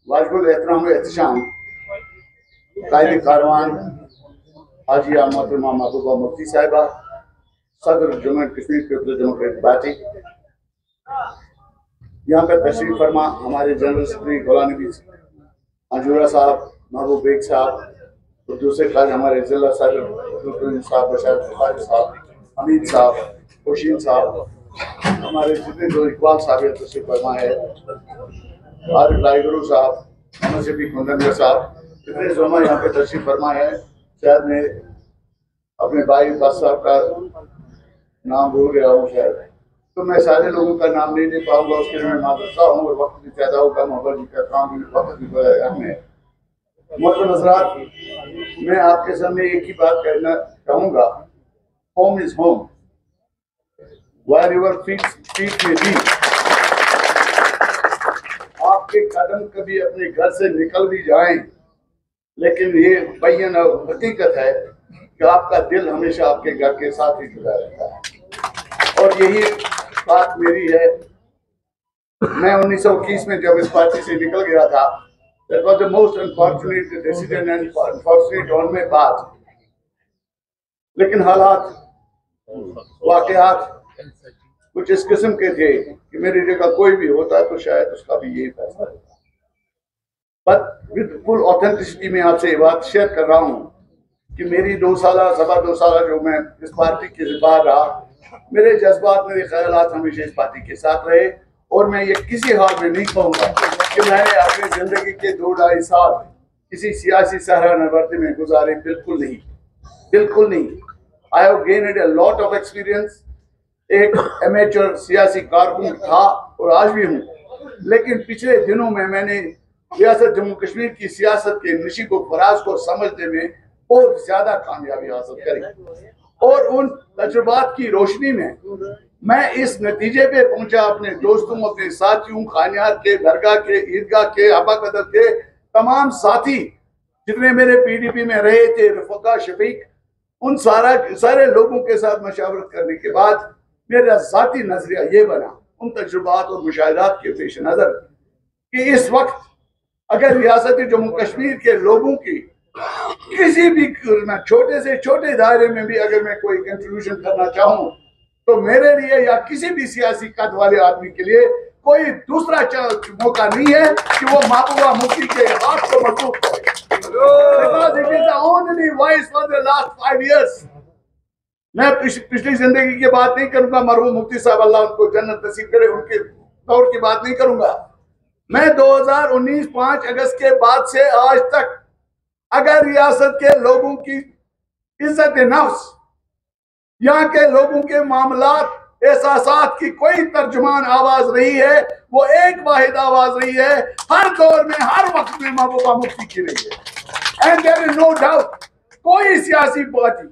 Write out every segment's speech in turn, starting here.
वाजिबुल एहतराम एहतशाम कायदे कारवान हाजिया मोहतरमा महबूबा मुफ्ती साहिबा, सदर Jammu and Kashmir people's democratic party, यहाँ पर तशरीफ फरमा हमारे जनरल सेक्रेटरी गुलाम नबी अंजुरा साहब, महबूब बेग साहब और दूसरे खास हमारे जिला साहब साहब, हमीद साहब, खुशीन साहब, हमारे जितने जो इकबाल साहब तशरीफ फरमा है, आरिफ लाइगुरु साहब, मोहम्मद शफीक मुंदर साहब, इतने जोमा यहाँ पे तशरीफ फरमा है। शायद मैं अपने भाई बस साहब का नाम भूल गया हूँ शायद, तो मैं सारे लोगों का नाम नहीं ले पाऊंगा, उसके लिए मैं माजरता हूँ और वक्त भी ज्यादा होगा, मोहब्बत भी करता हूँ, वक्त भी है। मोहतरम हज़रात, मैं आपके सामने एक ही बात कहना चाहूँगा, home is home, wherever feet में बी। आपके कदम कभी अपने घर से निकल भी जाएं, लेकिन ये बैन हकीकत है कि आपका दिल हमेशा आपके घर के साथ ही जुड़ा रहता है। और यही बात मेरी है। मैं 1921 में जब इस पार्टी से निकल गया था, that was the most unfortunate decision and unfortunate on my path। लेकिन हालात, वाकयात कुछ इस किस्म के थे कि मेरी जगह कोई भी होता तो शायद उसका भी यही फैसला होता। बट विद फुल ऑथेंटिसिटी में आपसे ये बात शेयर कर रहा हूँ कि मेरी 2 साल सवा 2 साल जो मैं इस पार्टी के बाहर रहा, मेरे जज्बात, मेरे ख्यालात हमेशा इस पार्टी के साथ रहे। और मैं ये किसी हाल में नहीं कहूँगा कि मैंने अपनी जिंदगी के 2-2.5 साल किसी सियासी सहरा नवर्दी में गुजारे, बिल्कुल नहीं, बिल्कुल नहीं। I have gained a lot of experience. एक एमेचर सियासी कारकुन था और आज भी हूँ, लेकिन पिछले दिनों में मैंने रियासत जम्मू कश्मीर की सियासत के नशीब व फराज को समझने में बहुत ज्यादा कामयाबी हासिल करी और उन तजुर्बात की रोशनी में मैं इस नतीजे पे पहुंचा, अपने दोस्तों, अपने साथियों, खानियार के, दरगाह के, ईदगाह के, आबा कदर के तमाम साथी जितने मेरे पीडीपी में रहे थे, रफका, शफीक, उन सारे लोगों के साथ मशावरत करने के बाद मेरा जाती नजरिया ये बना, उन तजुर्बात और मुशाहिदात के पेश नजर, कि इस वक्त अगर रियासत जम्मू कश्मीर के लोगों की किसी भी छोटे से छोटे दायरे में भी अगर मैं कोई कंट्रीब्यूशन करना चाहूँ, तो मेरे लिए या किसी भी सियासी कद वाले आदमी के लिए कोई दूसरा मौका नहीं है कि वो महबूबा मुफ्ती के हाथ को मजबूत करे। Because it is the only voice for the last 5 years। मैं पिछली जिंदगी की बात नहीं करूंगा, मरहूम मुफ्ती साहब अल्लाह उनको जन्नत नसीब करे, उनके दौर की बात नहीं करूंगा। मैं 2019 5 अगस्त के बाद से आज तक अगर रियासत के लोगों की इज्जत नफ्स, यहाँ के लोगों के मामलात, एहसासात की कोई तर्जुमान आवाज रही है, वो एक वाहिद आवाज रही है, हर दौर में, हर वक्त में महबूबा मुफ्ती की रही है। And there is no doubt, कोई सियासी पार्टी,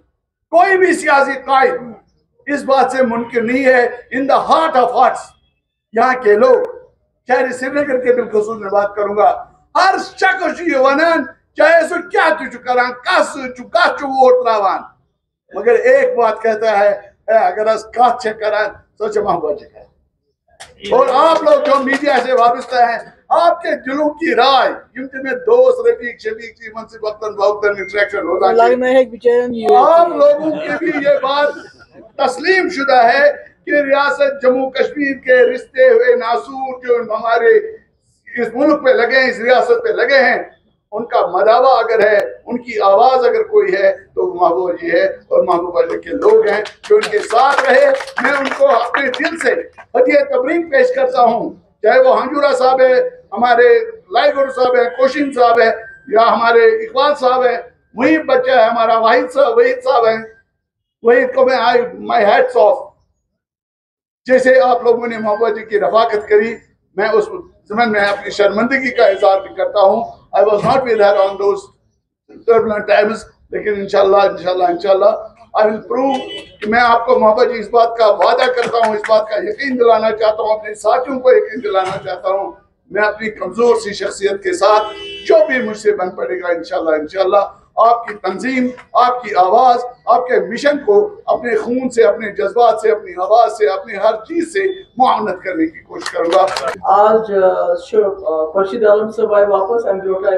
कोई भी सियासी कायद इस बात से मुनकिर नहीं है। In the heart of hearts यहाँ के लोग, शहर श्रीनगर के बिलखुसूस में बात करूंगा, हर शख्स वनन चाहे सो क्या तुझ करा कस चुका चु वोट रावान, मगर एक बात कहता है, अगर काच करा सोच मोहब्बत। और आप लोग जो मीडिया से वाबस्ता हैं, आपके दिलों की राय, में दोस्त रफीक शफीक की मनसिब वक्तन इंटरेक्शन हो जाती है, आप लोगों की भी ये बात तस्लीम शुदा है कि रियासत जम्मू कश्मीर के रिश्ते हुए नासूर जो हमारे इस मुल्क पे लगे हैं, इस रियासत पे लगे हैं, उनका मदावा अगर है, उनकी आवाज अगर कोई है तो वो महबूबा जी है और महबूबा जी के लोग हैं जो उनके साथ रहे। मैं उनको अपने दिल से हदिया तबरीक पेश करता हूँ, चाहे वो हंजूरा साहब है, हमारे लाइगुर साहब है, कोशिन साहब है, या हमारे इकबाल साहब है, वही बच्चा है हमारा वहीद साहब है, वही को मैं आई माई हैट्स ऑफ। जैसे आप लोगों ने महबूबा जी की रफाकत करी, मैं उस ज़मन में अपनी शर्मिंदगी का इज़हार भी करता हूँ। I was not with her on those turbulent times, लेकिन इंशाल्लाह आई विल प्रूव कि मैं आपको महबूबा जी इस बात का वादा करता हूँ, इस बात का यकीन दिलाना चाहता हूँ, अपने साथियों को यकीन दिलाना चाहता हूँ। मैं अपनी कमजोर सी शख्सियत के साथ जो भी मुझसे बन पड़ेगा इंशाल्लाह आपकी तंजीम, आपकी आवाज, आपके मिशन को अपने खून से, अपने जज्बात से, अपनी आवाज से, अपनी हर चीज से मुआवनत करने की कोशिश करूंगा। आज खुर्शीद आलम साहब आए वापस,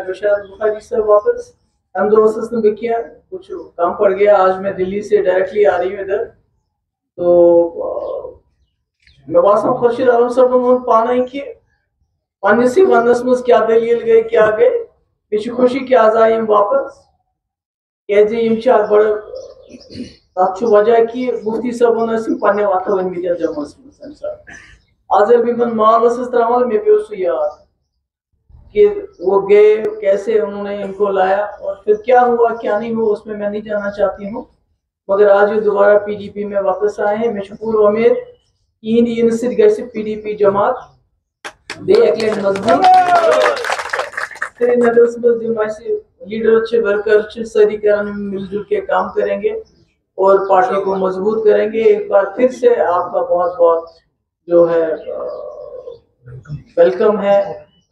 बशार बुखारी साहब वापस, हम दो किया, कुछ काम पड़ गया। आज मैं दिल्ली से डायरेक्टली आ रही हूँ इधर, तो मैं वास्तव खुर्शीद आलम साहब पाना कि पन्नसी वनस मज क्या दलील गई क्या गई, मे खुशी कि आज आए वापस क्या बड़ तथ वजह कि मुफ्ती साहब पे वत वन जमस आज भी माल त्रावान मे पे सह याद कि वो गए कैसे उन्होंने इनको लाया और फिर क्या हुआ क्या नहीं हुआ उसमें मैं नहीं जाना चाहती हूँ, मगर आज ये दोबारा PDP में वापस आए हैं। मे पूरी उम्मीद इन PDP जमात मजबूत श्रीनगर लीडर वर्कर सारी मिलजुल के काम करेंगे और पार्टी को मजबूत करेंगे। एक बार फिर से आपका बहुत बहुत जो है वेलकम है,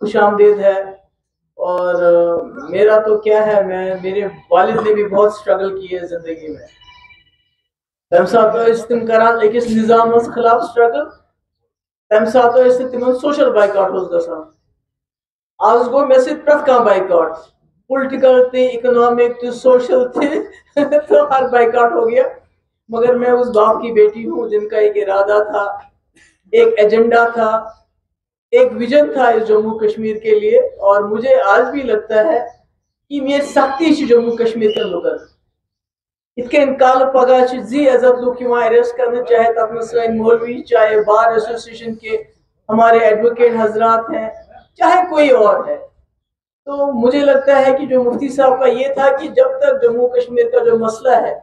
खुश आमदीद है। और मेरा तो क्या है, मेरे वालिद ने भी बहुत स्ट्रगल की है जिंदगी में। तम सात तम करान अकिस निजाम खिलाफ स्ट्रगल, तम सात तिमन सोशल बाइकआउट गसान। आज गो मे प्रत कह बाइकआउट, पॉलिटिकल थे, इकोनॉमिक थे, सोशल थे तो हर बाइकआउट हो गया। मगर मैं उस बाप की बेटी हूँ जिनका एक इरादा था, एक एजेंडा था, एक विजन था इस जम्मू कश्मीर के लिए। और मुझे आज भी लगता है कि मे सख्ती जम्मू कश्मीर के लुकन इत कल पगह जी इज्जत लुक अरेस्ट करने, चाहे तथ में मौलवी, चाहे बार एसोसिएशन के हमारे एडवोकेट हजरात हैं, चाहे कोई और है। तो मुझे लगता है कि जो मुफ्ती साहब का ये था कि जब तक जम्मू कश्मीर का जो मसला है,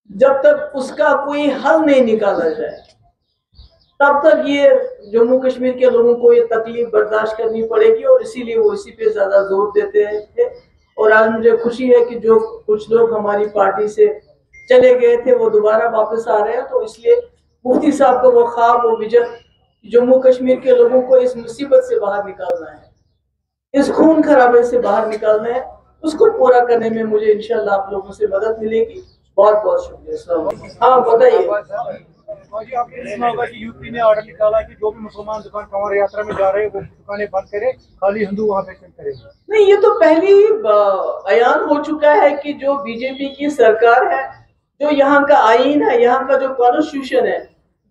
जब तक उसका कोई हल नहीं निकाला जाए, तब तक ये जम्मू कश्मीर के लोगों को ये तकलीफ बर्दाश्त करनी पड़ेगी। और इसीलिए वो इसी पे ज्यादा जोर देते थे। और आज मुझे खुशी है कि जो कुछ लोग हमारी पार्टी से चले गए थे वो दोबारा वापस आ रहे हैं। तो इसलिए मुफ्ती साहब का वो ख्वाब, वो विजन, जम्मू कश्मीर के लोगों को इस मुसीबत से बाहर निकालना है, इस खून खराबे से बाहर निकालना है, उसको पूरा करने में मुझे इंशाल्लाह आप लोगों से मदद मिलेगी। बहुत बहुत शुक्रिया। हाँ बताइए। आपने सुना होगा कि यूपी ने ऑर्डर निकाला कि जो भी मुसलमान दुकान कमर यात्रा में जा रहे हैं वो दुकानें बंद करे, खाली हिंदू वहाँ पे करेंगे। नहीं, ये तो पहले ही बयान हो चुका है कि जो बीजेपी की सरकार है, जो यहाँ का आईन है, यहाँ का जो कॉन्स्टिट्यूशन है,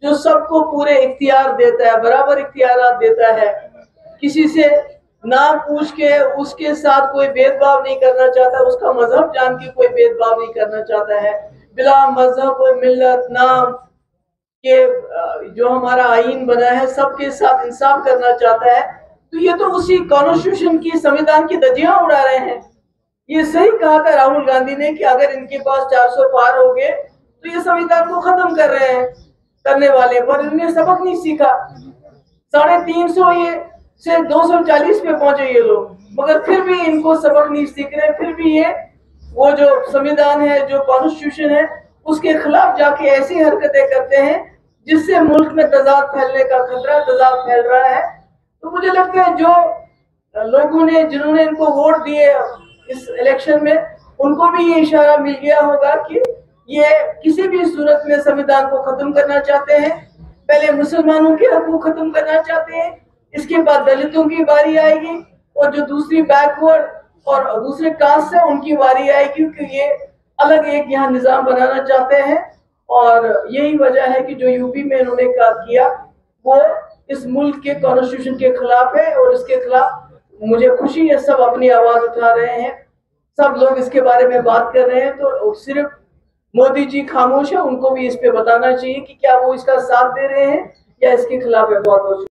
जो सबको पूरे इख्तियार देता है, बराबर इख्तियार देता है, किसी से नाम पूछ के उसके साथ कोई भेदभाव नहीं करना चाहता, उसका मजहब जान के कोई भेदभाव नहीं करना चाहता है, बिला मजहब मिल्लत नाम के जो हमारा आईन बना है सबके साथ इंसाफ करना चाहता है। तो ये तो उसी कॉन्स्टिट्यूशन की, संविधान की धज्जियां उड़ा रहे हैं। ये सही कहा था राहुल गांधी ने कि अगर इनके पास 400 पार हो गए तो ये संविधान को खत्म कर रहे हैं, करने वाले, पर इन्होंने सबक नहीं सीखा। 350 ये से 240 पे पहुंचे ये लोग, मगर फिर भी इनको सबक नहीं सीख रहे। फिर भी ये वो जो संविधान है, जो कॉन्स्टिट्यूशन है, उसके खिलाफ जाके ऐसी हरकतें करते हैं जिससे मुल्क में तजाद फैलने का खतरा, तजाद फैल रहा है। तो मुझे लगता है जो लोगों ने, जिन्होंने इनको वोट दिए इस इलेक्शन में, उनको भी ये इशारा मिल गया होगा कि ये किसी भी सूरत में संविधान को खत्म करना चाहते हैं। पहले मुसलमानों के हक को खत्म करना चाहते हैं, इसके बाद दलितों की बारी आएगी, और जो दूसरी बैकवर्ड और दूसरे कास्ट है उनकी बारी आएगी, क्योंकि ये अलग एक यहाँ निजाम बनाना चाहते हैं। और यही वजह है कि जो यूपी में इन्होंने किया वो इस मुल्क के कॉन्स्टिट्यूशन के खिलाफ है और इसके खिलाफ मुझे खुशी है, सब अपनी आवाज उठा रहे हैं, सब लोग इसके बारे में बात कर रहे हैं। तो सिर्फ मोदी जी खामोश है, उनको भी इस पे बताना चाहिए कि क्या वो इसका साथ दे रहे हैं या इसके खिलाफ है। बहुत बहुत